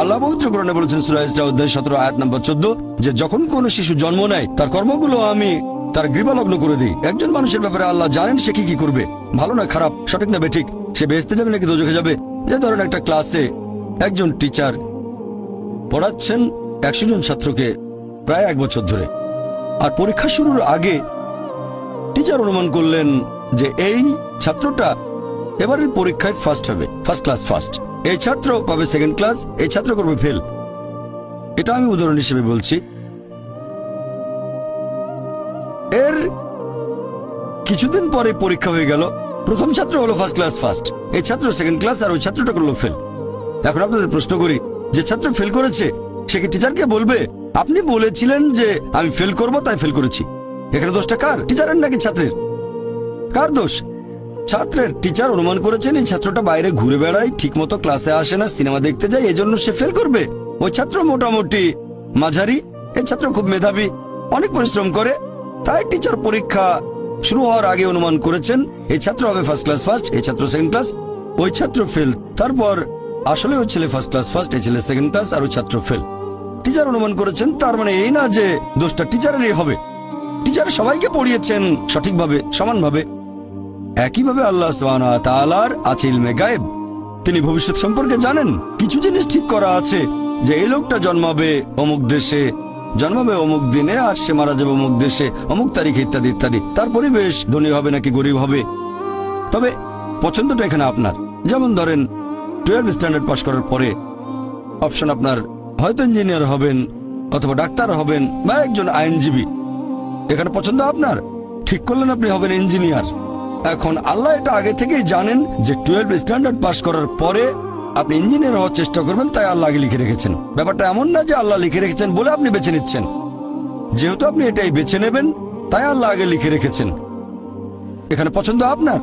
আল্লাহ পবিত্র কোরআনে বলেছেন সূরা ইসরা অধ্যায় 17 আয়াত নম্বর 14 যে যখন কোন শিশু জন্ম নেয় তার কর্মগুলো আমি তার গৃহলগ্ন করে দিই। একজন মানুষের ব্যাপারে আল্লাহ জানেন সে কি করবে, ভালো না খারাপ, সঠিক না বেঠিক, সে বেহেশতে যাবে নাকি দোজখে যাবে। যে ধরেন একটা ক্লাসে একজন টিচার পড়াচ্ছেন 100 জন ছাত্রকে প্রায় 1 বছর ধরে, আর পরীক্ষা শুরুর আগে টিচার অনুমান করলেন যে এই ছাত্রটা এবারের পরীক্ষায় ফার্স্ট হবে, ফার্স্ট ক্লাস ফার্স্ট, এই ছাত্র পাবে সেকেন্ড ক্লাস, এই ছাত্র করবে ফেল। এটা আমি উদাহরণ হিসেবে বলছি। এর কিছুদিন পরে পরীক্ষা হয়ে গেল, প্রথম ছাত্র হলো ফার্স্ট ক্লাস ফার্স্ট, এই ছাত্র সেকেন্ড ক্লাস, আর ওই ছাত্রটা করলো ফেল। এখন আপনাদের প্রশ্ন করি, যে ছাত্র ফেল করেছে সে কি টিচারকে বলবে আপনি বলেছিলেন যে আমি ফেল করব তাই ফেল করেছি? এখানে দোষটা কার, টিচারের নাকি ছাত্রের? কার দোষ? ছাত্রের। টিচার অনুমান করেছেন এই ছাত্রটা বাইরে ঘুরে বেড়ায়, ঠিক মতো ক্লাসে আসে না, সিনেমা দেখতে যায়, এজন্য সে ফেল করবে। ওই ছাত্র মোটামুটি মাঝারি, এই ছাত্র খুব মেধাবী, অনেক পরিশ্রম করে, তাই টিচার পরীক্ষা শুরু হওয়ার আগে অনুমান করেছেন এই ছাত্র হবে ফার্স্ট ক্লাস ফার্স্ট, এই ছাত্র সেকেন্ড ক্লাস, ওই ছাত্র ফেল। তারপর আসলে ওই ছেলে ফার্স্ট ক্লাস ফার্স্ট, এই ছেলে সেকেন্ড ক্লাস, আর ওই ছাত্র ফেল। টিচার অনুমান করেছেন, তার মানে এই না যে দোষটা টিচারেরই হবে। টিচার সবাইকে পড়িয়েছেন সঠিকভাবে, সমানভাবে। একইভাবে আল্লাহ সুবহানাহু ওয়া তাআলার আছে ইলমে গায়েব, তিনি ভবিষ্যৎ সম্পর্কে জানেন। কিছু জিনিস ঠিক করা আছে যে এই লোকটা জন্মাবে অমুক দেশে, জন্মাবে অমুক দিনে, আর সে মারা যাবে অমুক দেশে অমুক তারিখে, ইত্যাদি ইত্যাদি। তার পরিবেশ ধনী হবে নাকি গরিব হবে, তবে পছন্দটা এখানে আপনার। যেমন ধরেন 12 স্ট্যান্ডার্ড পাস করার পরে অপশন আপনার হয়তো ইঞ্জিনিয়ার হবেন, অথবা ডাক্তার হবেন, বা একজন আইনজীবী। এখানে পছন্দ আপনার, ঠিক করলেন আপনি হবেন ইঞ্জিনিয়ার। এখন আল্লাহ এটা আগে থেকেই জানেন যে 12 স্ট্যান্ডার্ড পাস করার পরে আপনি ইঞ্জিনিয়ার হওয়ার চেষ্টা করবেন, তাই আল্লাহ আগে লিখে রেখেছেন। ব্যাপারটা এমন না যে আল্লাহ লিখে রেখেছেন বলে আপনি বেছে নিচ্ছেন, যেহেতু আপনি এটাই বেছে নেবেন তাই আল্লাহ আগে লিখে রেখেছেন। এখানে পছন্দ আপনার।